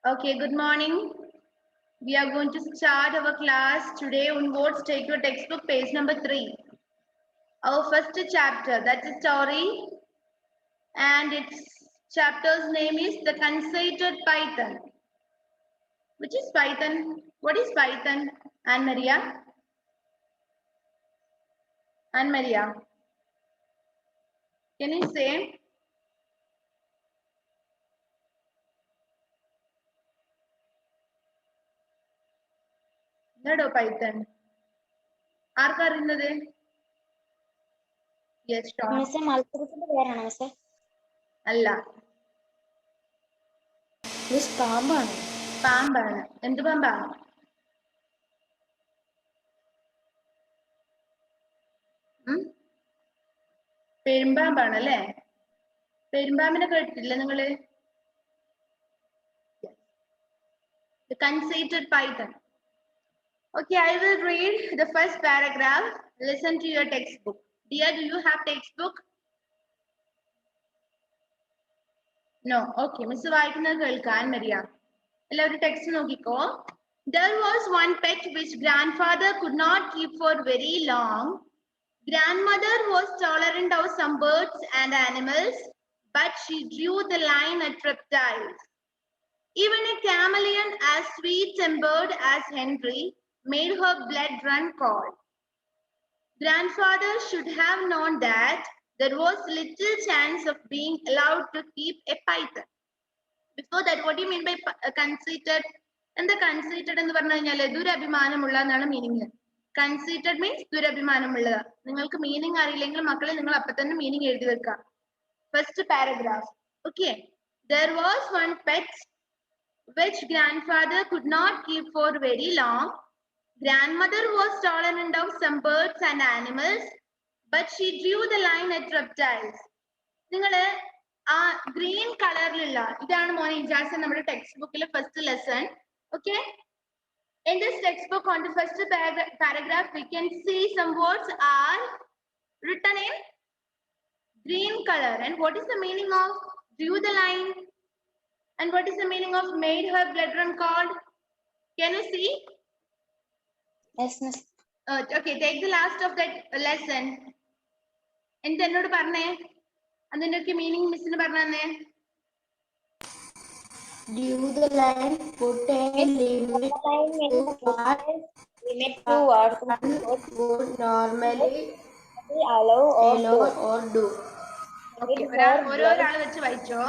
Okay, good morning. We are going to start our class today. Onwards, take your textbook, page number 3. Our first chapter, that's a story, and its chapter's name is The Conceited Python. Which is Python? What is Python? Anne Maria? Anne Maria, can you say? എന്താടോ Python ആർക്കറിയുന്നത്? Yes Shon. മത്സരത്തിന്റെ പേരാണോ മിസ്സേ? അല്ല, miss പാമ്പാണ്. പാമ്പാണ്. എന്ത് പാമ്പാ? പെരുമ്പാമ്പാണല്ലേ? പെരുമ്പാമ്പിനെ കേട്ടിട്ടില്ല നിങ്ങള്? The conceited python. Okay, I will read the first paragraph. Listen to your textbook. Dear, do you have textbook? No. Okay, Miss വായിക്കുന്നത് കേൾക്കാൻ മരിയ. എല്ലാവരും ടെക്സ്റ്റ് നോക്കിക്കോ. There was one pet which grandfather could not keep for very long. Grandmother was tolerant of some birds and animals, but she drew the line at reptiles. Even a chameleon as sweet-tempered as Henry made her blood run cold. Grandfather should have known that there was little chance of being allowed to keep a python. Before that, what do you mean by conceited? And the conceited എന്ന് പറഞ്ഞു കഴിഞ്ഞാൽ ദുരഭിമാനമുള്ള എന്നാണ് meaning. Conceited means ദുരഭിമാനമുള്ളത്. നിങ്ങൾക്ക് meaning അറിയില്ലെങ്കിൽ മക്കളെ നിങ്ങൾ അപ്പൊ തന്നെ മീനിങ് എഴുതി വെക്കാം. First paragraph. Okay. There was one pet which grandfather could not keep for very long. Grandmother was tolerant of some birds and animals, but she drew the line at reptiles. നിങ്ങള് ആ green കളറിലുള്ള ഇതാണ് മോനെ ഇജാസ് നമ്മുടെ text ബുക്കിലെ first lesson. Okay. In this textbook, on the first paragraph, we can see some words are written in green color. And what is the meaning of drew the line? And what is the meaning of made her blood run cold? Can you see? Yes, miss. Okay, take the last of that lesson. എന്നിട്ട് എന്നോട് പറഞ്ഞേ അതിന്റെയൊക്കെ meaning മിസ്സിന് പറഞ്ഞേ. Drew the line, put a limit to what would normally allow or do. Okay, ഓരോരാൾ വെച്ച് വായിച്ചോ.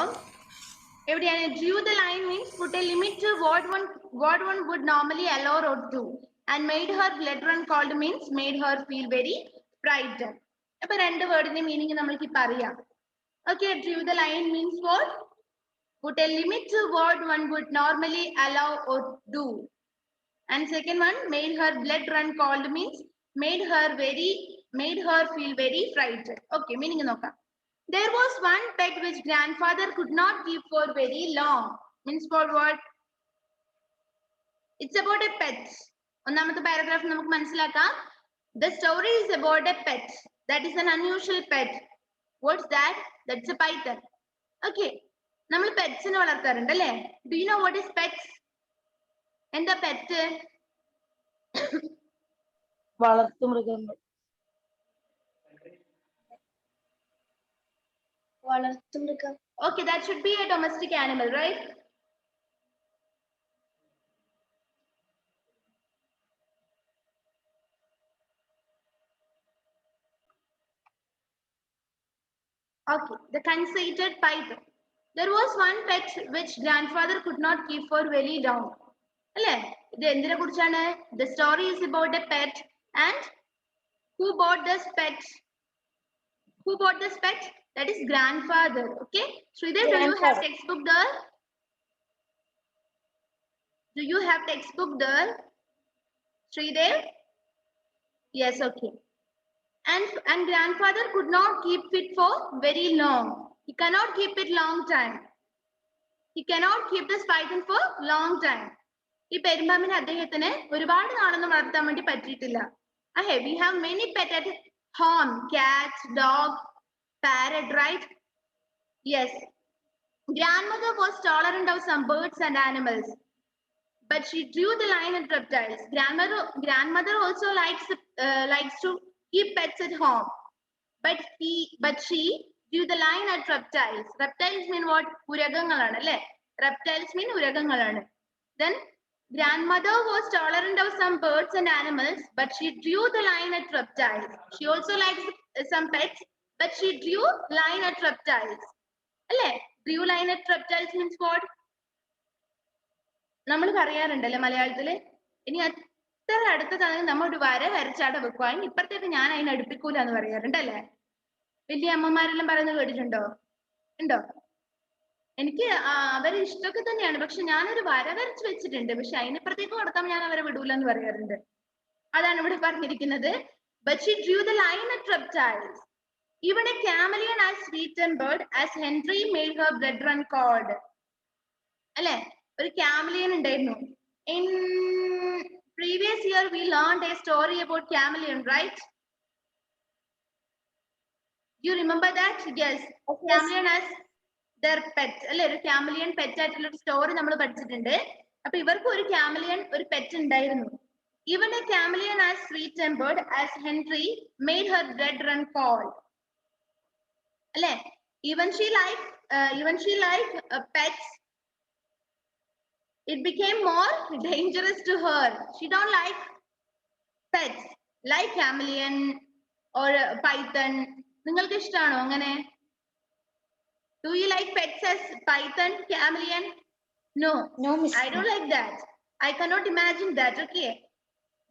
എവിടെയാണ് drew the line means put a limit to what one would normally allow or do, and made her blood run cold means made her feel very frightened. അപ്പൊ രണ്ട് വേർഡിന്റെ meaning നമ്മൾക്ക് ഇപ്പൊ അറിയാം. Okay, drew the line means what? Put a limit to what one would normally allow or do. And second one, made her blood run cold means made her feel very frightened. Okay, meaning നോക്കാം. There was one pet which grandfather could not keep for very long. Means for what? It's about a pet. ഒന്നാമത്തെ paragraph നമുക്ക് മനസ്സിലാക്കാം. The story is about a pet. That is an unusual pet. What's that? That's a python. Okay. നമ്മൾ പെറ്റ്സിനെ വളർത്താറുണ്ട് അല്ലേ? Do you know what is pets? എന്താ pet? വളർത്തുമൃഗങ്ങൾ. Okay, that should be a domestic animal, right? Okay, the conceited python. There was one pet which grandfather could not keep for very long. അല്ലേ? ഇത് എന്തിനെ കുറിച്ചാണ്? The story is about a pet, and who bought this pet? Who bought this pet? That is grandfather. Okay. Sridhar, do you have textbook there? Do you have textbook there? Sridhar? Yes, okay. And grandfather could not keep it for very long. He cannot keep it long time. He cannot keep this python for long time. ഈ പെരുമ്പാമ്പിനെ അദ്ദേഹത്തിന് ഒരുപാട് നാളൊന്നും വളർത്താൻ വേണ്ടി പറ്റിയിട്ടില്ല. We have many pets at home. Cat, dog, parrot, right? Yes. Grandmother was tolerant of some birds and animals, but she drew the line at reptiles. Grandmother also likes to keep pets at home, but she drew the line at reptiles. Reptiles mean what? Uragangalana, le? Reptiles mean uragangalana. Then grandmother was tolerant of some birds and animals, but she drew the line at reptiles. She also likes some pets, but she drew line at reptiles. അല്ലേ? Drew line at reptiles means what? നമ്മൾ പറയാറുണ്ടല്ലേ മലയാളത്തില്, ഇനി അത്ര അടുത്തതാണെങ്കിൽ നമ്മൾ ഒരു വര വരച്ചാടെ വെക്കുവാണെങ്കിൽ ഇപ്പഴത്തേക്ക് ഞാൻ അതിനെ അടുപ്പിക്കൂല എന്ന് പറയാറുണ്ടല്ലേ? വലിയ അമ്മമാരെല്ലാം പറയുന്നത് കേട്ടിട്ടുണ്ടോ? ഉണ്ടോ? എനിക്ക് അവരെ ഇഷ്ടമൊക്കെ തന്നെയാണ്, പക്ഷെ ഞാനൊരു വര വരച്ച് വെച്ചിട്ടുണ്ട്, പക്ഷെ അതിനപ്പുറത്തേക്ക് കൊടുക്കാൻ ഞാൻ അവരെ വിടൂല എന്ന് പറയാറുണ്ട്. അതാണ് ഇവിടെ പറഞ്ഞിരിക്കുന്നത്. But she drew the line at reptiles. Even a chameleon as sweet-tempered as Henry made her blood run cold. അല്ലെ? ഒരു chameleon ഉണ്ടായിരുന്നു. In previous year we learned a story about chameleon, right? You remember that? Yes. Chameleon as their pet. അല്ലെ? ഒരു chameleon pet ആയിട്ടുള്ള ഒരു story നമ്മൾ പഠിച്ചിട്ടുണ്ട്. അപ്പൊ ഇവർക്ക് ഒരു chameleon ഒരു pet ഉണ്ടായിരുന്നു. Even a chameleon as sweet-tempered as Henry made her blood run cold. അല്ലെ? Even she liked pets. It became more dangerous to her. She don't like pets like chameleon or python. നിങ്ങൾക്ക് ഇഷ്ടമാണോ അങ്ങനെ? Do you like pets as python, chameleon? No. No, Miss. I don't like that. I cannot imagine that. Okay.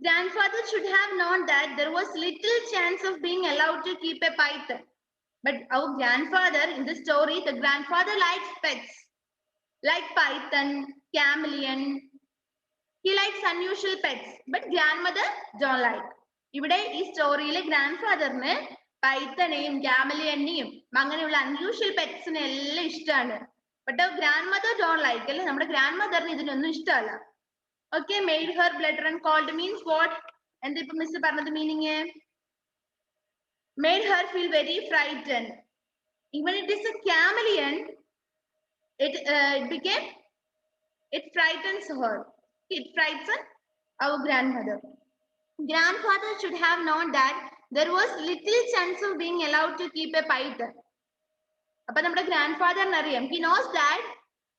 Grandfather should have known that there was little chance of being allowed to keep a python. But our grandfather, in the story, the grandfather likes pets like python, chameleon. He likes unusual pets, but grandmother don't like. ഇവിടെ ഈ സ്റ്റോറിയിലെ ഗ്രാൻഡ്ഫാദറിന് പൈത്തനെയും ക്യാമലിയനെയും അങ്ങനെയുള്ള unusual പെറ്റ്സിനെ എല്ലാം ഇഷ്ടമാണ്. But grand mother don't like. അല്ലെ? നമ്മുടെ grand മദറിന് ഇതിനൊന്നും ഇഷ്ടമല്ല. Okay, made her blood run cold means what? എന്താ ഇപ്പൊ മിസ് പറഞ്ഞത് meaning? Made her feel very frightened. Even it is a chameleon, it frightens her. It frightens our grandmother. Grandfather should have known that there was little chance of being allowed to keep a python. Appa nammade grandfather nariyam, he knows that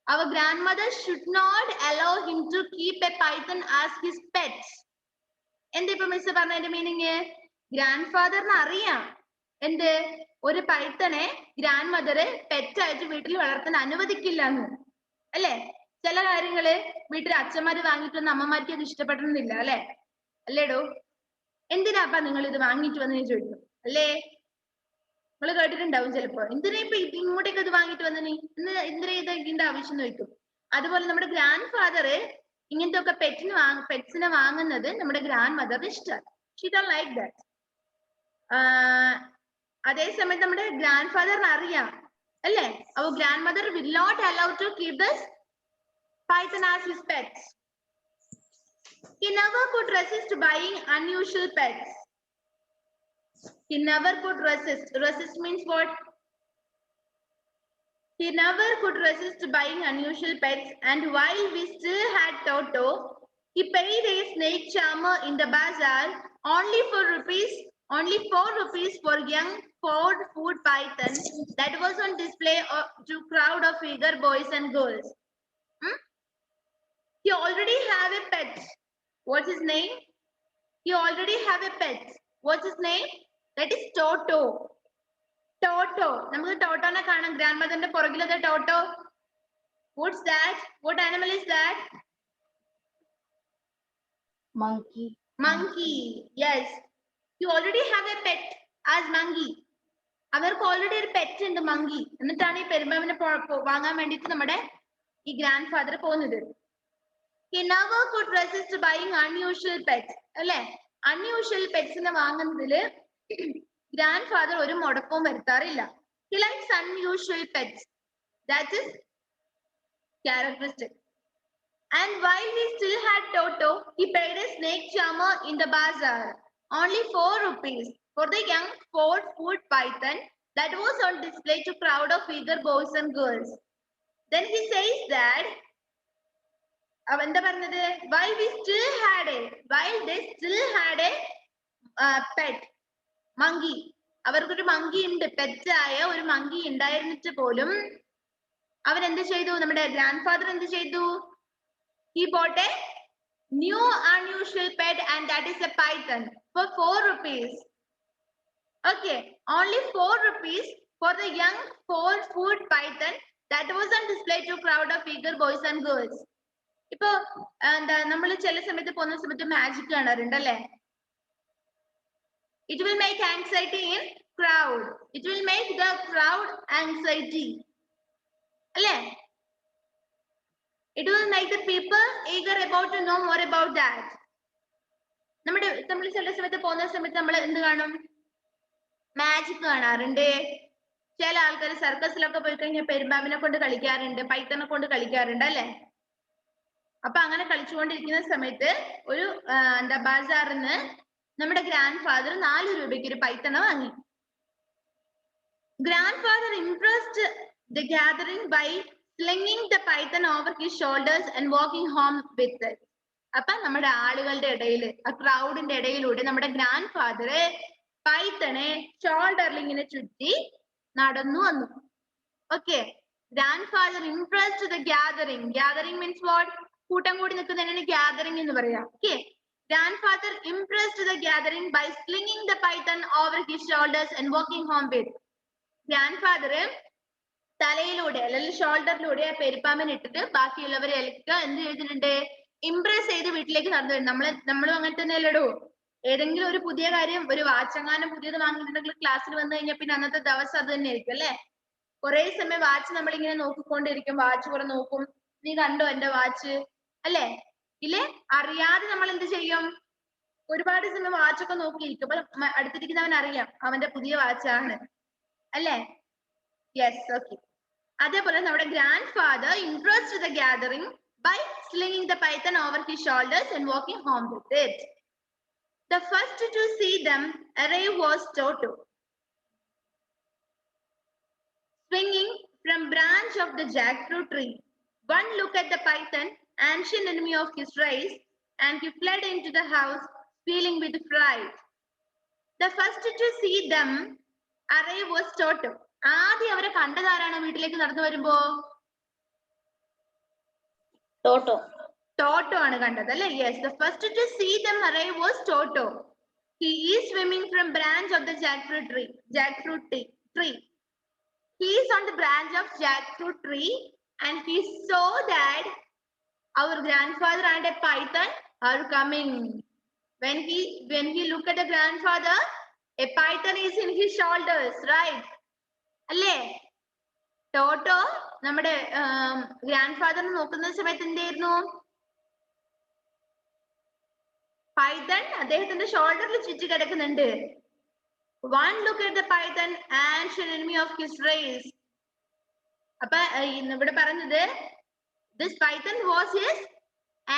our grandmother should not allow him to keep a python as his pet. എന്താ ഇപ്പൊ miss പറഞ്ഞതിന്റെ meaning? ഗ്രാൻഡ്ഫാദറിന് അറിയാം എന്ത്, ഒരു പൈത്തനെ grand mother പെറ്റായിട്ട് വീട്ടിൽ വളർത്താൻ അനുവദിക്കില്ല എന്ന്. അല്ലെ? ചില കാര്യങ്ങള് വീട്ടിൽ അച്ഛന്മാര് വാങ്ങിയിട്ടൊന്നും അമ്മമാർക്ക് അത് ഇഷ്ടപ്പെടണമെന്നില്ല. അല്ലെ? അല്ലേടോ? എന്തിനാപ്പാ നിങ്ങൾ ഇത് വാങ്ങിട്ട് വന്നു ചോദിക്കും. അല്ലേ? നിങ്ങൾ കേട്ടിട്ടുണ്ടാവും ചിലപ്പോ, എന്തിനാ ഇപ്പൊ ഇങ്ങോട്ടേക്ക് ഇത് വാങ്ങിട്ട് വന്നു, എന്തിനാ ഇത് ഇതിന്റെ ആവശ്യം ചോദിക്കും. അതുപോലെ നമ്മുടെ ഗ്രാൻഡ് ഫാദർ ഇങ്ങനത്തെ ഒക്കെ പെറ്റ്സിനെ വാങ്ങുന്നത് നമ്മുടെ ഗ്രാൻഡ് മദറിന് ഇഷ്ടമാണ്. She don't like that. അതേസമയത്ത് നമ്മുടെ ഗ്രാൻഡ് ഫാദറിന് അറിയാം, അല്ലേ, our grandmother will not allow to keep this python as his pets. He never could resist buying unusual pets. He never could resist. Resist means what? He never could resist buying unusual pets, and while we still had Toto, he paid a snake charmer in the bazaar only 4 rupees for young 4-foot python that was on display to crowd of eager boys and girls. He already have a pet. What's his name? He already have a pet. What's his name? That is Toto. Toto. നമുക്ക് ടോട്ടോനെ കാണാം. Grand മദറിന്റെ പുറകിലത്തെ Toto. What's that? What animal is that? Monkey. Monkey. Yes. You already have a pet as monkey. അവർക്ക് already ഒരു pet ഉണ്ട്, monkey. എന്നിട്ടാണ് ഈ പെരുമ്പാവിനെ വാങ്ങാൻ വേണ്ടിട്ട് നമ്മുടെ ഈ ഗ്രാൻഡ് ഫാദർ പോകുന്നത്. He never could resist buying unusual pets. അല്ലെ? അൺയൂഷ്വൽ പെറ്റ്സിനെ വാങ്ങുന്നതില് ഗ്രാൻഡ് ഫാദർ ഒരു മുടക്കവും വരുത്താറില്ല. He likes unusual pets. That is characteristic. And while we still had Toto, he paid a snake charmer in the bazaar only 4 rupees for the young 4-foot python that was on display to crowd of eager boys and girls. Then he says that എന്താ പറഞ്ഞത് while they still had a pet monkey. അവർക്കൊരു monkey ഉണ്ട്, pet ആയ ഒരു monkey ഉണ്ടായിരുന്നിട്ട് പോലും അവരെന്ത് ചെയ്തു? നമ്മുടെ ഗ്രാൻഡ് ഫാദർ എന്ത് ചെയ്തു? He bought a new unusual pet and that is a python for 4 rupees. Okay, only 4 rupees for the young 4-foot python that was on display to a crowd of eager boys and girls. ഇപ്പൊ എന്താ നമ്മൾ ചില സമയത്ത് പോകുന്ന സമയത്ത് magic കാണാറുണ്ട് അല്ലേ? It will make anxiety in crowd. It will make the crowd anxiety. അല്ലേ? It will make the people eager about to know more about that. നമ്മൾ ചില സമയത്ത് പോകുന്ന സമയത്ത് നമ്മൾ എന്ത് കാണും? മാജിക് കാണാറുണ്ട്. ചില ആൾക്കാർ സർക്കസിലൊക്കെ പോയി കഴിഞ്ഞാൽ പെരുമ്പാമ്പിനെ കൊണ്ട് കളിക്കാറുണ്ട്, പൈത്തനെ കൊണ്ട് കളിക്കാറുണ്ട് അല്ലെ? അപ്പൊ അങ്ങനെ കളിച്ചുകൊണ്ടിരിക്കുന്ന സമയത്ത് ഒരു ബാസാറിന്ന് നമ്മുടെ ഗ്രാൻഡ് ഫാദർ 4 രൂപയ്ക്ക് ഒരു പൈത്തനെ വാങ്ങി. Grand father impressed the gathering by slinging the python over his shoulders and walking home with it. അപ്പൊ നമ്മുടെ ആളുകളുടെ ഇടയിൽ, ആ ക്രൗഡിന്റെ ഇടയിലൂടെ നമ്മുടെ ഗ്രാൻഡ് ഫാദർ പൈത്തനെ ഷോൾഡറിൽ ഇങ്ങനെ ചുറ്റി നടന്നു വന്നു. Okay, grand father impressed the gathering. Gathering means what? കൂട്ടം കൂടി നിൽക്കുന്നതിനാണ് ഗ്യാദറിംഗ് എന്ന് പറയാം. Okay, grand father impressed the gathering by slinging the python over his shoulders and walking home with. Grand father തലയിലൂടെ അല്ലെങ്കിൽ ഷോൾഡറിലൂടെ ആ പെരുപ്പാമ്പൻ ഇട്ടിട്ട് ബാക്കിയുള്ളവരെ എന്ത് ചെയ്തിട്ടുണ്ട്? ഇംപ്രസ് ചെയ്ത് വീട്ടിലേക്ക് നടന്നു വരും. നമ്മളും അങ്ങനെ തന്നെ അല്ലടോ. ഏതെങ്കിലും ഒരു പുതിയ കാര്യം, ഒരു വാച്ചെങ്ങാനും പുതിയത് വാങ്ങിയിട്ടുണ്ടെങ്കിൽ ക്ലാസ്സിൽ വന്നു കഴിഞ്ഞാൽ പിന്നെ അന്നത്തെ ദിവസം അത് തന്നെ ആയിരിക്കും അല്ലെ? കുറെ സമയം വാച്ച് നമ്മളിങ്ങനെ നോക്കിക്കൊണ്ടിരിക്കും, വാച്ച് കുറെ നോക്കും. നീ കണ്ടോ എന്റെ വാച്ച് അല്ലെ? ഇല്ലേ? അറിയാതെ നമ്മൾ എന്ത് ചെയ്യും? ഒരുപാട് സമയം വാച്ചൊക്കെ നോക്കിയിരിക്കും. അപ്പൊ അടുത്തിരിക്കുന്നവൻ അറിയാം അവന്റെ പുതിയ വാച്ചാണ് അല്ലെ? Yes, okay. അതേപോലെ നമ്മുടെ grand father impressed the gathering by slinging the python over his shoulders and walking home with it. The first to see them arrive was Toto. Swinging from branch of the jackfruit tree. One look at the python, ancient enemy of his race, and he fled into the house, feeling with fright. The first to see them arrive was Toto. ആദ്യം അവരെ കണ്ടതാരാണ് വീട്ടിലേക്ക് നടന്നു വരുമ്പോ? Toto ആണ് കണ്ടത് അല്ലേ? Yes, the first to see them arrive was Toto. He is swimming from branch of the jackfruit tree. He is on the branch of jackfruit tree and he saw that our grandfather and a python are coming. When he looked at the grandfather, a python is in his shoulders, right? അല്ലേ? ടോട്ടോ നമ്മുടെ grand ഫാദറിനെ നോക്കുന്ന സമയത്ത് എന്തായിരുന്നു? Python അദ്ദേഹത്തിന്റെ ഷോൾഡറിൽ ചുറ്റി കിടക്കുന്നുണ്ട്. One look at the python, ancient enemy of his race. അപ്പൊ ഇവിടെ പറഞ്ഞത് this python was his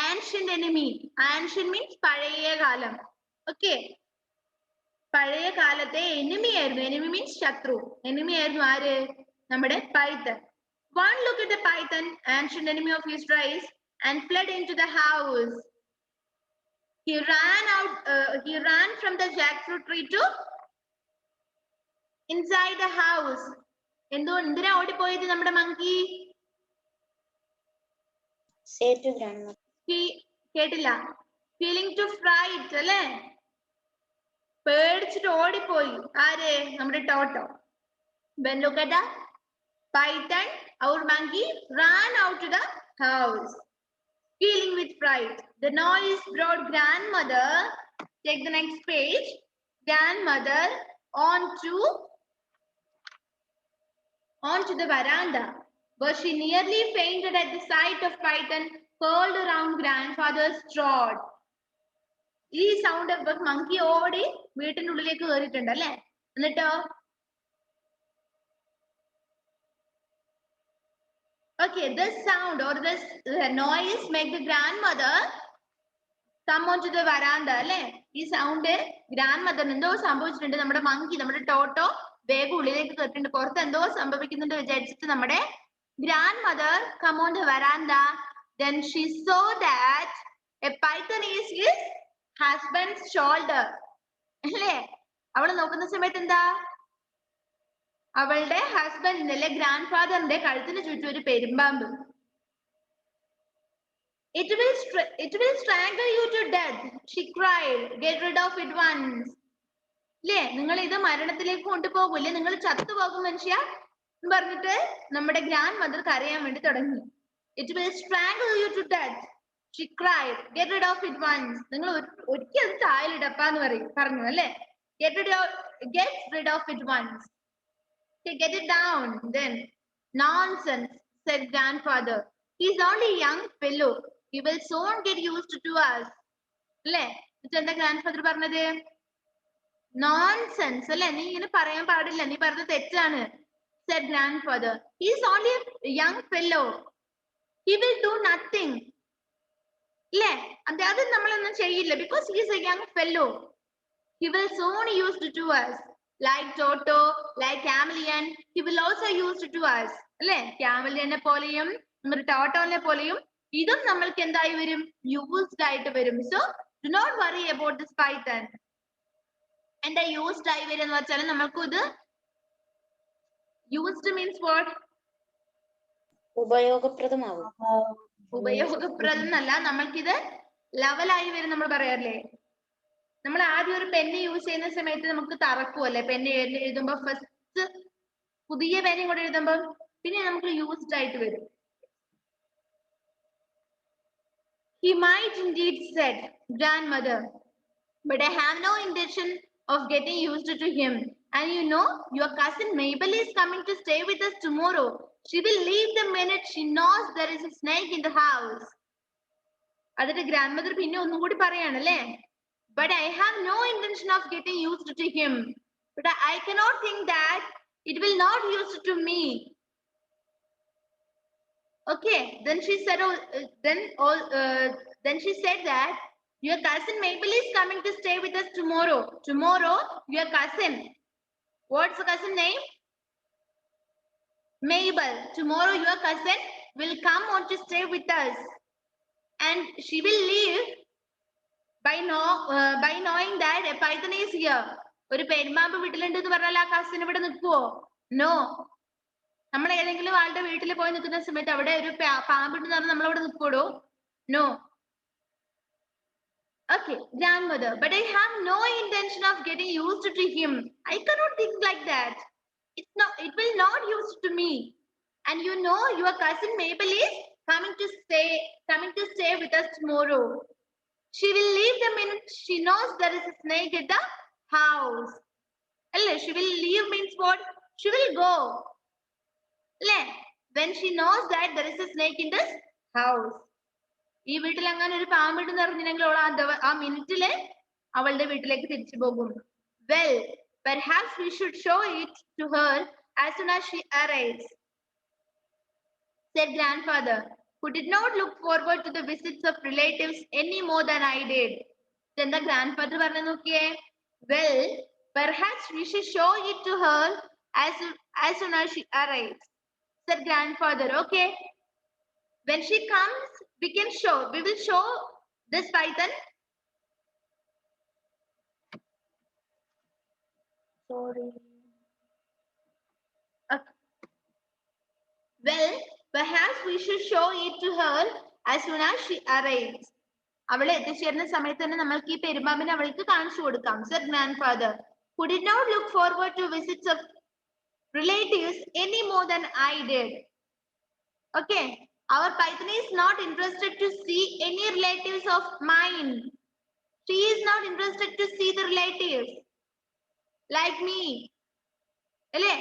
ancient enemy. Ancient means പഴയ കാലം. ഓക്കെ, പഴയ കാലത്തെ എനിമി ആയിരുന്നു. എനിമി മീൻസ് ശത്രു. എനിമി ആയിരുന്നു ആര്? നമ്മുടെ Python. One look at the python, ancient enemy of his race, and fled into the house. He ran from the jackfruit tree to inside the house. എന്തിനാ ഓടിപ്പോയത് നമ്മുടെ monkey? കേട്ടില്ല? Feeling to freight അല്ലേ? പേടിച്ചിട്ട് ഓടിപ്പോയി. ആര്? നമ്മുടെ ടോട്ടോ. When look at the python, our monkey ran out to the house, feeling with fright. The noise brought grandmother. Take the next page. Grandmother onto the veranda, where she nearly fainted at the sight of python curled around grandfather's throat. ഈ sound monkey ഓടി വീട്ടിന്റെ ഉള്ളിലേക്ക് കയറിയിട്ടുണ്ട് അല്ലെ? എന്നിട്ടോ okay, this sound or this noise make the grandmother come onto the veranda അല്ലെ? ഈ sound grand എന്തോ സംഭവിച്ചിട്ടുണ്ട്. നമ്മുടെ മങ്കി, നമ്മുടെ ടോട്ടോ വേഗം ഉള്ളിലേക്ക് കയറിയിട്ടുണ്ട്. പുറത്ത് എന്തോ സംഭവിക്കുന്നുണ്ട് വിചാരിച്ചിട്ട് നമ്മുടെ grandmother come on the veranda. Then she saw that a python is his husband's shoulder. അല്ലേ? അവള് നോക്കുന്ന സമയത്ത് എന്താ? അവളുടെ ഹസ്ബൻഡിന്റെ അല്ലെ ഗ്രാൻഡ് ഫാദറിന്റെ കഴുത്തിന് ചുറ്റും ഒരു പെരുമ്പാമ്പ്. It will strangle you to death, she cried. Get rid of it once. അല്ലേ? നിങ്ങൾ ഇത് മരണത്തിലേക്ക് കൊണ്ടുപോകൂല്ലേ? നിങ്ങൾ ചത്തുപോകും മനുഷ്യ എന്ന് പറഞ്ഞിട്ട് നമ്മുടെ ഗ്രാൻഡ് മദർ കരയാൻ വേണ്ടി തുടങ്ങി. It will strangle you to death, she cried. Get rid of it once. നിങ്ങൾ ഒരിക്കലും തായിലിടപ്പാന്ന് പറഞ്ഞു അല്ലേ? Get rid of it once. Okay, get it down then. Nonsense, said grandfather. He's only a young fellow. He will soon get used to us. അല്ലേ? എന്താ grand പറഞ്ഞത്? Nonsense, അല്ലേ? നീ ഇങ്ങനെ പറയാൻ പാടില്ല, നീ പറഞ്ഞത് തെറ്റാണ്. Said grandfather. He's only a young fellow. He will do nothing. അല്ലേ? അത് നമ്മളൊന്നും ചെയ്യില്ല. Because he is a young fellow. He will soon used to us. Like Toto, like Chameleon, he will also used to us. അല്ലേ? Chameleon പോലെയും ടോട്ടോനെ പോലെയും ഇതും നമ്മൾക്ക് എന്തായി വരും? യൂസ്ഡ് ആയിട്ട് വരും. So do not worry about this python. എന്താ യൂസ്ഡ് ആയി വരും എന്ന് വെച്ചാൽ നമ്മൾക്ക് ഇത് യൂസ്ഡ് മീൻസ് വാട്ട്? ഉപയോഗപ്രദമാവും. ഉപയോഗപ്രദം എന്നല്ല, നമ്മൾക്കിത് ലെവലായി വരും നമ്മൾ പറയാറില്ലേ? നമ്മൾ ആദ്യം ഒരു പെന്ന് യൂസ് ചെയ്യുന്ന സമയത്ത് നമുക്ക് തറക്കും അല്ലെ? പെന്ന് എഴുതുമ്പോ ഫസ്റ്റ് പുതിയ പെന്നും കൂടെ എഴുതുമ്പോ പിന്നെ നമുക്ക് യൂസ്ഡ് ആയിട്ട് വരും. He might indeed, said grandmother, but I have no intention of getting used to him. And you know, your cousin Mabel is coming to stay with us tomorrow. She will leave the minute she knows there is a snake in the house. അതിന്റെ ഗ്രാൻഡ്മദർ പിന്നെ ഒന്നും കൂടി പറയാണല്ലേ? But I have no intention of getting used to him. But I cannot think that it will not used to me. Okay, then she said, then she said that your cousin Mabel is coming to stay with us tomorrow. Tomorrow, your cousin. What's the cousin name? Mabel. Tomorrow, your cousin will come on to stay with us, and she will leave by knowing that a python is here. ഒരു പെരുമ്പാമ്പ് വീട്ടിലുണ്ട് എന്ന് പറഞ്ഞാൽ ആ cousin ഇവിടെ നിൽക്കുവോ? No. നമ്മൾ ഏതെങ്കിലും ആളുടെ വീട്ടിൽ പോയി നിൽക്കുന്ന സമയത്ത് അവിടെ ഒരു പാമ്പുണ്ടെന്ന് പറഞ്ഞാൽ നമ്മൾ അവിടെ നിൽക്കൂടോ? No. Okay, grandmother, but I have no intention of getting used to him. I cannot think like that. It will not used to me. And you know, your cousin Mabel is coming to stay with us tomorrow. She will leave the minute she knows there is a snake at the house. She will leave means what? She will go. When she knows that there is a snake in this house. ഈ വീട്ടിൽ അങ്ങനെ ഒരു പാമ്പുണ്ടെന്ന് അറിഞ്ഞില്ലെങ്കിൽ അവൾ ആ മിനിറ്റില് അവളുടെ വീട്ടിലേക്ക് തിരിച്ചു പോകും. Well, perhaps we should show it to her as soon as she arrives, said grandfather, who did not look forward to the visits of relatives any more than I did. Then the grandfather പറഞ്ഞു നോക്കിയേ. Well, perhaps we should show it to her as soon as she arrives, said grandfather. Okay, when she comes, we will show this python. Sorry. Okay. Well, perhaps we should show it to her as soon as she arrives. അവളെ എത്തിച്ചേരുന്ന സമയത്ത് തന്നെ നമ്മൾക്ക് ഈ പെരുമ്പാമ്പിനെ അവൾക്ക് കാണിച്ചു കൊടുക്കാം, said grandfather, who did not look forward to visits of relatives any more than I did. Okay, our python is not interested to see any relatives of mine. She is not interested to see the relatives like me. അല്ലേ?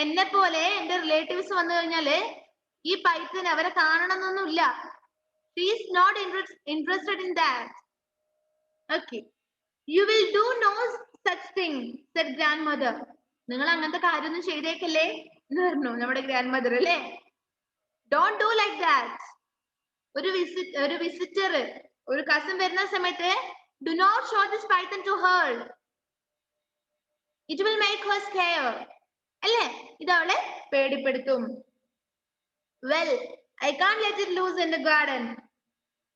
എന്നെ പോലെ എന്റെ relatives വന്നു കഴിഞ്ഞാല് ഈ python അവരെ കാണണമെന്നൊന്നുമില്ല. She is not interested in that. Okay, you will do no such thing, said grandmother. നിങ്ങൾ അങ്ങനത്തെ കാര്യമൊന്നും ചെയ്തേക്കല്ലേ എന്ന് പറഞ്ഞു നമ്മുടെ ഗ്രാൻഡ് മദർ അല്ലേ? Don't do like that. ഒരു വിസിറ്റർ ഒരു കസിൻ വരുന്ന സമയത്ത് do not show this python to her. It will make her scared. അല്ലേ? ഇത് അവളെ പേടിപ്പെടുത്തും. Well, I can't let it loose in the garden.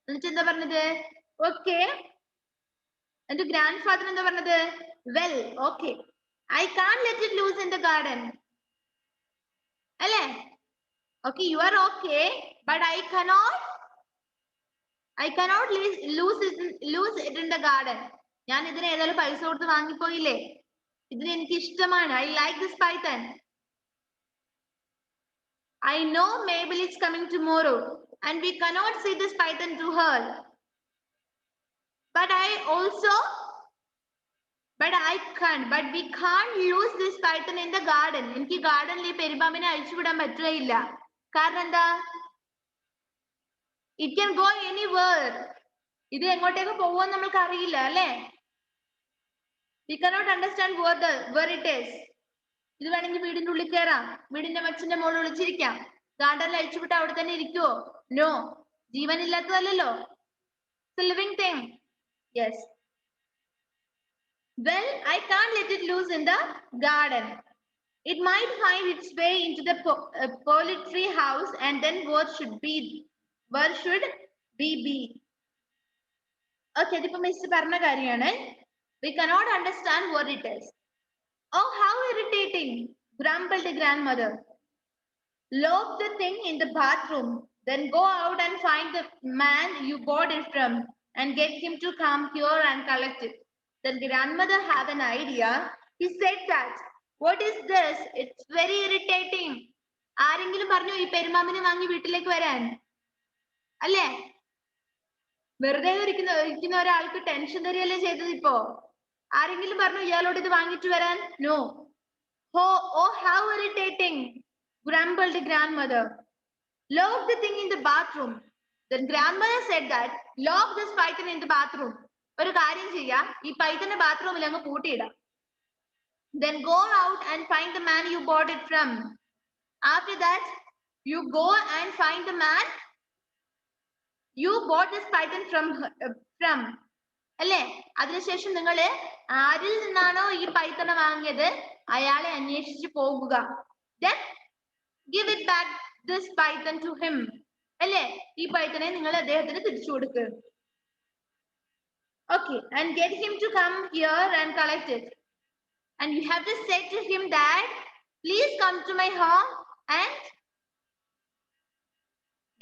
എന്നിട്ട് എന്താ പറഞ്ഞത്? Okay. And the grandfather എന്താ പറഞ്ഞത്? Well, okay. I can't let it loose in the garden. അല്ലേ? Okay, you are okay, but I cannot lose it in the garden. ഞാൻ ഇതിന് ഏതായാലും പൈസ കൊടുത്ത് വാങ്ങിപ്പോയില്ലേ, ഇതിന് എനിക്ക് ഇഷ്ടമാണ്. I like this python. I know Mabel is coming tomorrow and we cannot see this python to her. But we can't lose this python in the garden. എനിക്ക് ഗാർഡനിൽ ഈ പെരുമ്പാമ്പിനെ അഴിച്ചുവിടാൻ പറ്റുകയില്ല. കാരണം എന്താ? It can go anywhere. ഇത് എങ്ങോട്ടേക്ക് പോകുമെന്ന് നമ്മൾക്ക് അറിയില്ല അല്ലേ? We cannot understand where it is. ഇത് വേണമെങ്കിൽ വീടിന്റെ ഉള്ളിൽ കയറാം, വീടിന്റെ മച്ചിന്റെ മുകളിൽ ഒളിച്ചിരിക്കാം. ഗാർഡനിൽ അഴിച്ചുവിട്ട് അവിടെ തന്നെ ഇരിക്കുവോ? No, ജീവനില്ലാത്തതല്ലോ. It's a living thing. Yes. Well, I can't let it loose in the garden. It might find its way into the poultry house, and then where should we be? Okay, ഇതിപ്പോ miss പറഞ്ഞ കാര്യമാണ്. We cannot understand what it is. Oh, how irritating, grumbled the grandmother. Lock the thing in the bathroom, then go out and find the man you bought it from and get him to come here and collect it. The grandmother had an idea. He said that, what is this? It's very irritating. ആരെങ്കിലും പറഞ്ഞു ഈ പെരുമാമിനെ വാങ്ങി വീട്ടിലേക്ക് വരാൻ? അല്ലേ? വെറുതെ ഇരിക്കുന്ന ഒരാൾക്ക് ടെൻഷൻ തരികയല്ലേ ചെയ്തത് ഇപ്പോ? ആരെങ്കിലും പറഞ്ഞു ഇയാളോട് ഇത് വാങ്ങിച്ചു വരാൻ? No. Oh, how irritating, grumbled the grandmother. Lock the thing in the bathroom. Then grandmother said that, lock this python in the bathroom. ഒരു കാര്യം ചെയ്യാം, ഈ പൈത്തനെ ബാത്റൂമിൽ അങ്ങ് പൂട്ടിയിടാം. Then go out and find the man you bought it from. After that, you go and find the man you bought this python from. അല്ലേ? അതിനുശേഷം നിങ്ങൾ ആരിൽ നിന്നാണോ ഈ പൈത്തനെ വാങ്ങിയത് അയാളെ അന്വേഷിച്ച് പോകുക. Then give it back this python to him. അല്ലേ? ഈ പൈത്തനെ നിങ്ങൾ അദ്ദേഹത്തിന് തിരിച്ചു കൊടുക്കുക. Okay, and get him to come here and collect it. And you have to say to him that, please come to my home and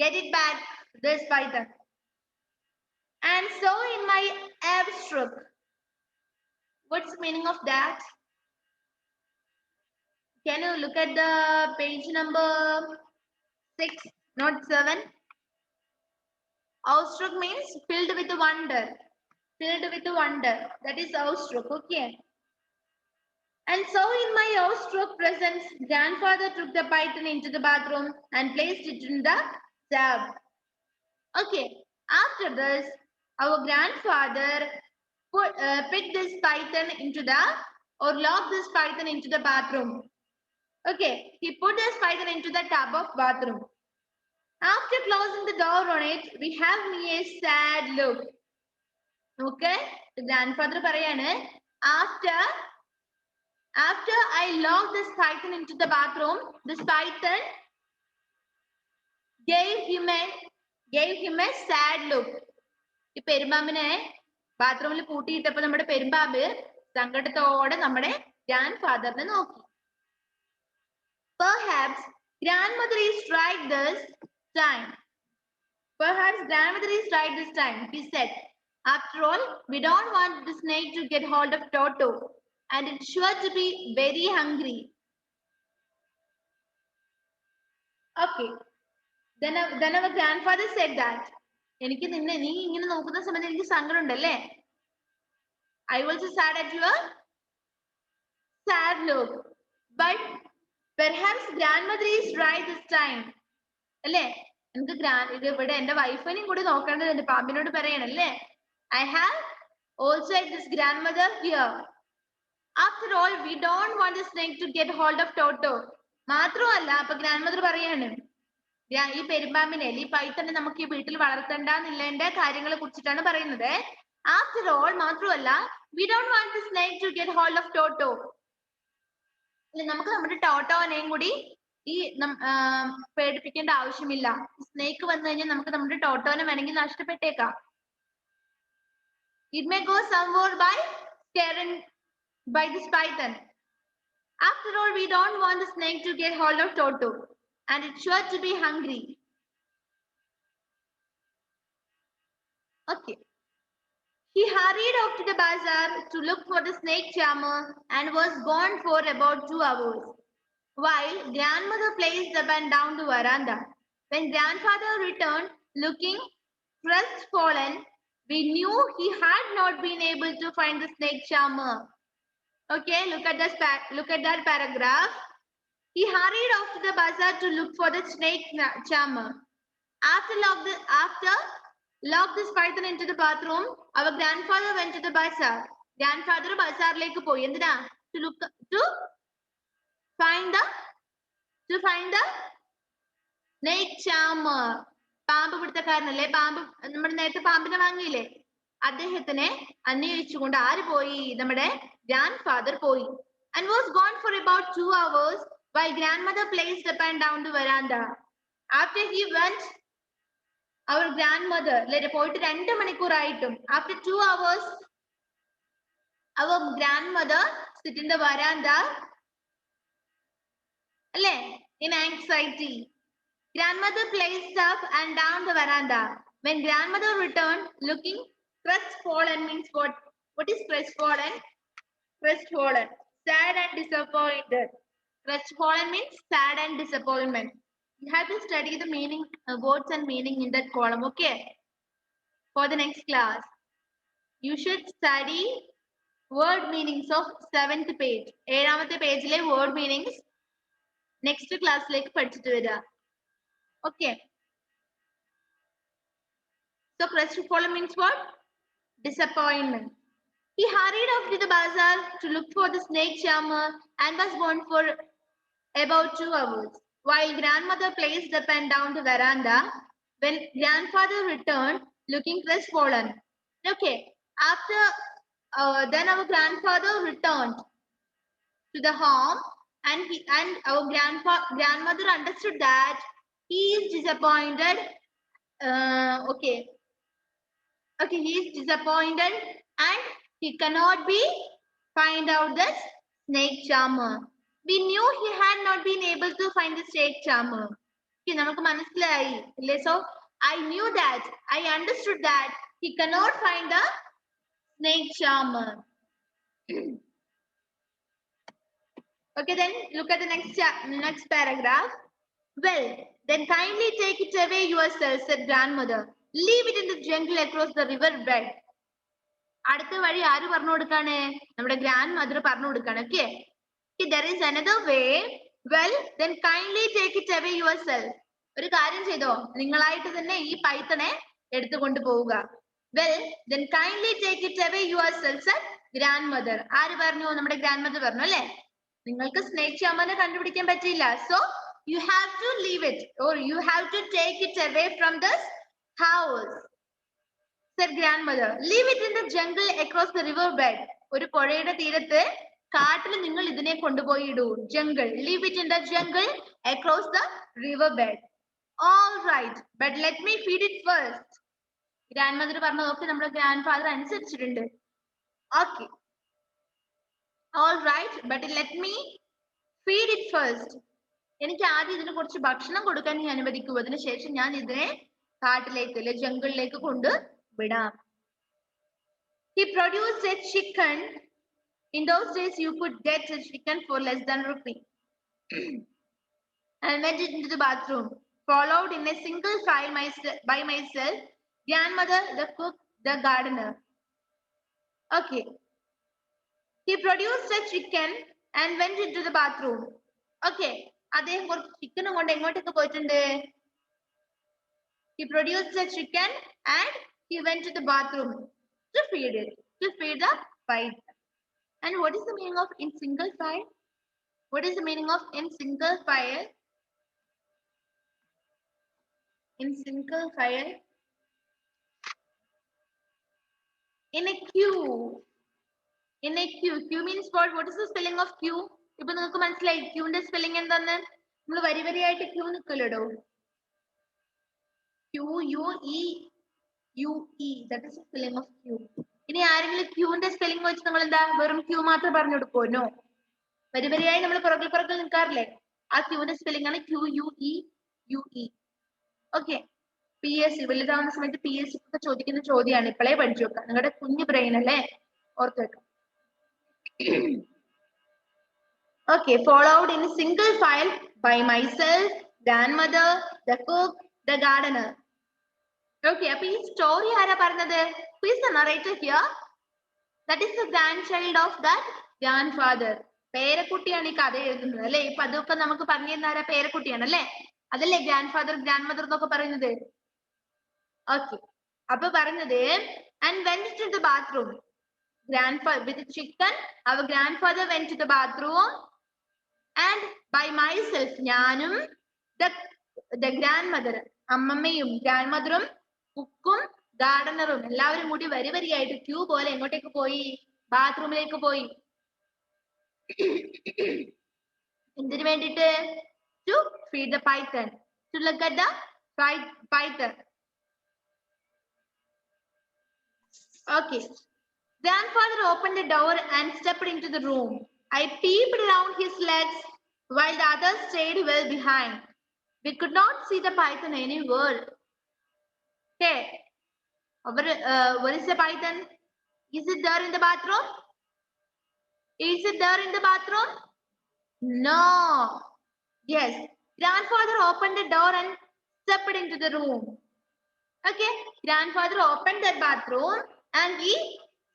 get it back, this python. And so in my abstract, what's the meaning of that? Can you look at the page number 6, not 7? Awestruck means filled with wonder. Filled with wonder. That is awestruck. Okay. And so in my awestruck presence, grandfather took the python into the bathroom and placed it in the tub. Okay. After this, our grandfather picked this python into or locked this python into the bathroom. Okay. He put this python into the tub of bathroom. After closing the door on it, we have me a sad look. Okay. The grandfather parayane, after I locked this python into the bathroom, this python gave him a sad look. ഈ പെരുമ്പാമ്പിനെ ബാത്റൂമിൽ പൂട്ടിയിട്ടപ്പോൾ നമ്മുടെ പെരുമ്പാമ്പ് സങ്കടത്തോടെ നമ്മുടെ ഗ്രാൻഡ്ഫാദറിനെ നോക്കി. Perhaps grandmother is right this time. He said. After all, we don't want the snake to get hold of Toto, and it's sure to be very hungry. Okay. Then our grandfather said that. എനിക്ക് നിന്നെ നീ ഇങ്ങനെ നോക്കുന്ന സമയത്ത് എനിക്ക് സങ്കടം ഉണ്ടല്ലേ? I was sad at your sad look. But perhaps grandmother is right this time. അല്ലേ? എനിക്ക് ഇവിടെ എന്റെ വൈഫിനെയും കൂടി നോക്കേണ്ടതുണ്ട്. പാമ്പിനോട് പറയണല്ലേ? I have also this grandmother here. After all, we don't want the snake to get hold of Toto. മാത്രമല്ല, അപ്പൊ ഗ്രാൻഡ്മദർ പറയാണ്, ഈ പെരുമ്പാമ്പിനെ ഈ പൈത്തനെ നമുക്ക് ഈ വീട്ടിൽ വളർത്തണ്ടെന്നില്ലേന്റെ കാര്യങ്ങളെ കുറിച്ചിട്ടാണ് പറയുന്നത്. After all, മാത്രമല്ല, we don't want the snake to get hold of Toto. നമുക്ക് നമ്മുടെ ടോട്ടോനെയും കൂടി ഈ പേടിപ്പിക്കേണ്ട ആവശ്യമില്ല. സ്നേക്ക് വന്നു കഴിഞ്ഞാൽ നമുക്ക് നമ്മുടെ ടോട്ടോനെ വേണമെങ്കിൽ നഷ്ടപ്പെട്ടേക്കാം. It may go somewhere by scaring by this python. After all, we don't want the snake to get hold of Toto, and it's sure to be hungry. Okay. He hurried off to the bazaar to look for the snake charmer and was gone for about 2 hours. While grandmother paced up and down the veranda. When grandfather returned, looking crestfallen, we knew he had not been able to find the snake charmer. Okay, look at that paragraph. He hurried off to the bazaar to look for the snake charmer. After locked this python into the bathroom, our grandfather went to the bazaar. Grandfather bazaarlekku പോയി എന്തിനാ? To find the snake charmer. പാമ്പ് പിടുത്തക്കാരനല്ലേ? പാമ്പ് നമ്മൾ നേരത്തെ പാമ്പിനെ വാങ്ങിയില്ലേ? അദ്ദേഹത്തിനെ അന്വേഷിച്ചുകൊണ്ട് ആര് പോയി? നമ്മുടെ grandfather പോയി. And was gone for about 2 hours while grandmother placed up and down the veranda. After he went, our grandmother പോയിട്ട് 2 മണിക്കൂറായിട്ടും after 2 hours, our grandmother sit in the veranda, അല്ലേ? In anxiety. Grandmother placed up and down the veranda. When grandmother returned, looking crestfallen means what? What is crestfallen? Crestfallen, sad and disappointed. Crestfallen means sad and disappointment. You have to study the meaning, words and meaning in that column, okay? For the next class, you should study word meanings of 7th page. 7th page le word meanings next class like പഠിച്ചിട്ട് വരിക. Okay. So crestfallen means what? Disappointment. He hurried off to the bazaar to look for the snake charmer and was gone for about 2 hours. While grandmother placed up and down the veranda, when grandfather returned, looking crestfallen. Okay. After then our grandfather returned to the home, and our grandmother understood that he is disappointed. Okay, he is disappointed and he cannot be find out the snake charmer. We knew he had not been able to find the snake charmer. Okay, നമുക്ക് മനസ്സിലായി അല്ലേ? So I knew that, I understood that he cannot find the snake charmer. Okay, then look at the next paragraph. Well, then kindly take it away yourself, said grandmother. Leave it in the jungle across the river bed. അടുത്ത വഴി ആര് പറഞ്ഞു കൊടുക്കാണ്? നമ്മുടെ grandmother പറഞ്ഞു കൊടുക്കാണ്. Okay. There is another way. Well, then kindly take it away yourself. ഒരു കാര്യം ചെയ്തോ, നിങ്ങളായിട്ട് തന്നെ ഈ പൈത്തനെ എടുത്തുകൊണ്ട് പോവുക. Well, then kindly take it away yourself, said grandmother. ആര് പറഞ്ഞു? നമ്മുടെ grandmother പറഞ്ഞു അല്ലേ? നിങ്ങൾക്ക് snake charmer കണ്ടുപിടിക്കാൻ പറ്റില്ല. So you have to leave it, or you have to take it away from this house, said grandmother. Leave it in the jungle across the river bed. ഒരു പുഴയുടെ തീരത്ത് കാട്ടിൽ നിങ്ങൾ ഇതിനെ കൊണ്ടുപോയി ഇടൂ. Jungle. Leave it in the jungle across the river bed. All right, but let me feed it first. Grandmother പറഞ്ഞതൊക്കെ നമ്മുടെ grandfather അനുസരിച്ചിട്ടുണ്ട്. Okay. All right, but let me feed it first. എനിക്ക് ആദ്യം ഇതിന് കുറച്ച് ഭക്ഷണം കൊടുക്കാൻ നീ അനുവദിക്കൂ. അതിനുശേഷം ഞാൻ ഇതിനെ കാട്ടിലേക്ക് അല്ലെ ജംഗിളിലേക്ക് കൊണ്ട് വിടാം. He produced a chicken. In those days, you could get a chicken for less than rupee. And went into the bathroom. Followed in a single file by myself, grandmother, the cook, the gardener. Okay. He produced a chicken and went into the bathroom. Okay. അദ്ദേഹം കുറച്ച് ചിക്കനും കൊണ്ട് എങ്ങോട്ടേക്ക് പോയിട്ടുണ്ട്? He produced a chicken and he went to the bathroom to feed it, to feed the python. And what is the meaning of in single file? What is the meaning of in single file? In single file. In a queue. In a queue. Queue means what? What is the spelling of queue? ഇപ്പൊ നിങ്ങൾക്ക് മനസ്സിലായി ക്യൂന്റെ spelling എന്താണ്? നമ്മൾ വരി വരിയായിട്ട് Q നിൽക്കല്ലോ. QUE, that is the spelling of Q. ഇനി ആരെങ്കിലും ക്യൂന്റെ spelling വെച്ച് നമ്മൾ എന്താ വെറും ക്യൂ മാത്രം പറഞ്ഞു കൊടുക്കുമോ? നോ. വരി വരിയായി നമ്മൾ പുറകിൽ നിൽക്കാറില്ലേ? ആ ക്യൂന്റെ സ്പെല്ലിംഗ് ആണ് QUE. ഓക്കെ. PSC വലുതാവുന്ന സമയത്ത് PSC ഒക്കെ ചോദിക്കുന്ന ചോദ്യമാണ്. ഇപ്പോഴേ പഠിച്ചു വെക്കാം. നിങ്ങളുടെ കുഞ്ഞു ബ്രെയിൻ അല്ലേ, ഓർത്ത് വെക്കാം. Okay, followed in single file by myself, grandmother, the cook, the gardener. Okay, അപ്പൊ ഈ സ്റ്റോറി ആരാ പറഞ്ഞത്? Who is the narrator here? That is the grandchild of that grandfather. പേരക്കുട്ടിയാണ് ഈ കഥ എഴുതുന്നത് അല്ലെ. ഇപ്പൊ അതൊക്കെ നമുക്ക് പറഞ്ഞു തരുന്ന ആരാ? പേരക്കുട്ടിയാണ് അല്ലെ. അതല്ലേ ഗ്രാൻഡ് ഫാദർ ഗ്രാൻഡ് മദർ എന്നൊക്കെ പറയുന്നത്. ഓക്കെ, അപ്പൊ പറഞ്ഞത് and went to the bathroom. Grandfather with the chicken, our grandfather went to the bathroom and by myself, ഞാനും the grandmother, അമ്മമ്മയും ഗ്രാൻഡ്മദറും കുക്കും ഗാർഡനറും എല്ലാവരും കൂടി വരി വരിയായിട്ട് ക്യൂ പോലെ എങ്ങോട്ടേക്ക് പോയി? ബാത്റൂമിലേക്ക് പോയി. എന്തിനു വേണ്ടിട്ട്? To feed the python, to look at the python. Okay, grandfather opened the door and stepped into the room. I peeped around his legs while the others stayed well behind. We could not see the python anywhere. Okay, what is the python? Is it there in the bathroom? Is it there in the bathroom? No. Yes, grandfather opened the door and stepped into the room. Okay, grandfather opened the bathroom and he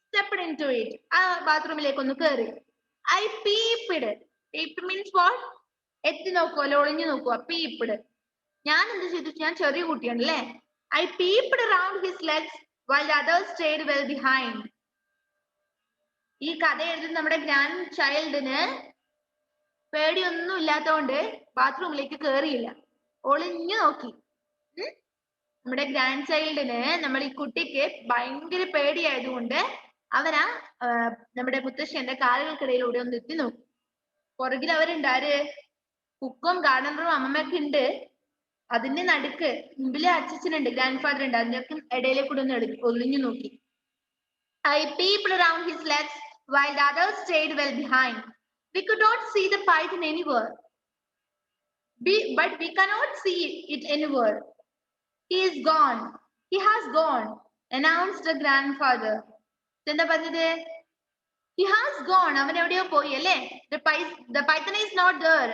stepped into it. ബാത്റൂമിലേക്ക് ഒന്ന് കയറി. I peeped. Peeped means what? എത്തി നോക്കുക, ഒളിഞ്ഞു നോക്കുക. Peeped. ഞാൻ എന്ത് ചെയ്തു? ഞാൻ ചെറിയ കുട്ടിയാണ് അല്ലേ. I peeped around his legs while the others stayed well behind. ഈ കഥ എഴുതുന്ന നമ്മുടെ ഗ്രാൻഡ് ചൈൽഡിന് പേടിയൊന്നും ഇല്ലാത്തതുകൊണ്ട് ബാത്റൂമിലേക്ക് കയറിയില്ല, ഒളിഞ്ഞു നോക്കി. നമ്മുടെ ഗ്രാൻഡ് ചൈൽഡിന്, നമ്മുടെ ഈ കുട്ടിക്ക് ഭയങ്കര പേടിയായതുകൊണ്ട് അവനാ നമ്മുടെ മുത്തശ്ശന്റെ കാലുകൾക്കിടയിലൂടെ ഒന്ന് എത്തി നോക്കി. പുറകിൽ അവരുണ്ട്, ആര്? കുക്കും ഗാർഡനറും അമ്മമ്മയൊക്കെ ഉണ്ട്. അതിന്റെ നടുക്ക് മുമ്പിലെ അച്ഛനുണ്ട്, ഗ്രാൻഡ് ഫാദർ ഉണ്ട്. അതിനൊക്കെ ഇടയിലെ കൂടെ ഒന്ന് ഒളിഞ്ഞു നോക്കി. I peeped around his legs while the others stayed well behind. We could not see the python anywhere. But we cannot see it anywhere. He is gone. He has gone, announced the grandfather. എന്താ പറഞ്ഞത്? He has gone. അവൻ എവിടെയോ പോയി അല്ലേ. The python is not there.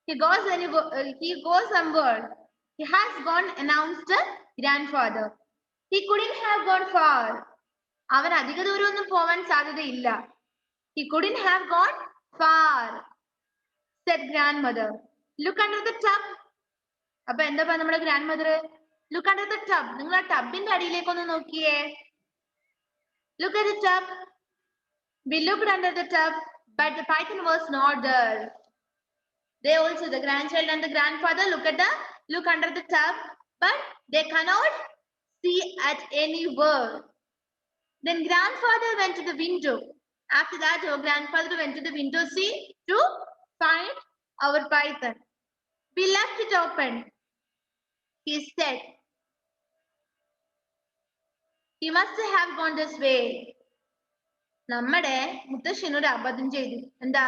He goes somewhere. He has gone, announced the grandfather. He couldn't have gone far. അവൻ അധിക ദൂരം ഒന്നും പോവാൻ സാധ്യതയില്ല. He couldn't have gone far, said grandmother. Look under the tub. അപ്പൊ എന്താ പറയാ നമ്മുടെ grand mother? Look under the tub. നിങ്ങൾ ആ ടബിന്റെ അടിയിലേക്ക് ഒന്ന് നോക്കിയേ. Look at the tub. We looked under the tub, but the python was not there. They also, the grandchild and the grandfather, look under the tub, but they cannot see at anywhere. Then grandfather went to the window. After that, our grandfather went to the window seat to find our python. We left it open. He said, he must have gone this way. നമ്മുടെ മുത്തശ്ശനൊരു അബദ്ധം ചെയ്തു. എന്താ?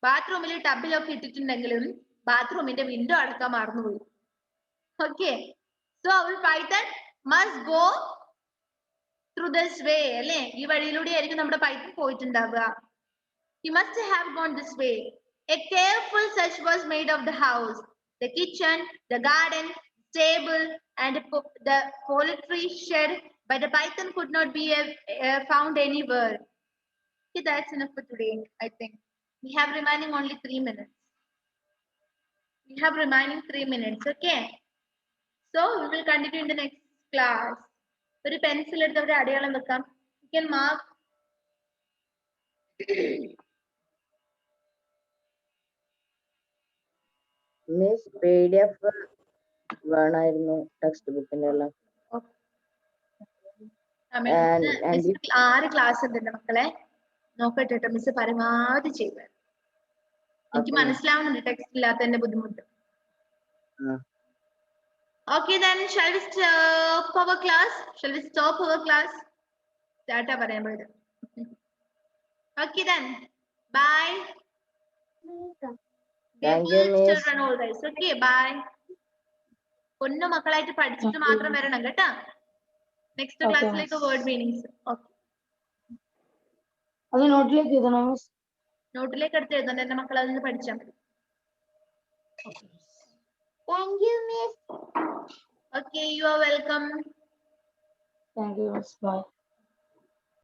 ബാത്റൂമിൽ ടബിലൊക്കെ ഇട്ടിട്ടുണ്ടെങ്കിലും ബാത്റൂമിന്റെ window അടക്കാൻ മറന്നുപോയി. Okay, so അവർ python must go through this way അല്ലേ. ഈ വഴിയിലൂടെ ആയിരിക്കും നമ്മുടെ പൈത്തൺ പോയിട്ടുണ്ടാവുക. He must have gone this way. A careful search was made of the house, the kitchen, the garden, stable, and the poultry shed, but the python could not be found anywhere. Okay, that's enough for today, I think. We have remaining only 3 minutes. We have remaining 3 minutes, okay? So, we will continue in the next class. ഒരു pencil എടുത്ത് അവിടെ അടയാളം വെക്കാം. You can mark. Miss PDF വേണമായിരുന്നു text ബുക്കിന്റെ എല്ലാം. 6 class ഉണ്ട് മക്കളെ. നോക്കട്ടെ, മിസ് പരമാവധി ചെയ്തു. എനിക്ക് മനസ്സിലാവുന്നുണ്ട് ടെക്സ്റ്റ് ഇല്ലാത്തതിന്റെ ബുദ്ധിമുട്ട്. Okay, then shall we stop our class? Shall we stop our class? Data പറയാൻ പോയത്. Okay then. Bye. Thank you, miss. Children always. Okay, bye. പൊന്നു മക്കളായിട്ട് പഠിച്ചിട്ട് മാത്രം വരണം കേട്ടാ. നെക്സ്റ്റ് ക്ലാസ്സിലേക്ക് വേർഡ് മീനിങ്സ്. ഓക്കെ, അത് നോട്ടിലേക്ക് എഴുതണോ മിസ്? നോട്ടിലേക്ക് എടുത്ത് എഴുതണ്ട, എന്റെ മക്കൾ അതിന് പഠിച്ചാൽ മതി. Thank you, miss. Okay, you are welcome. Thank you, miss. Bye.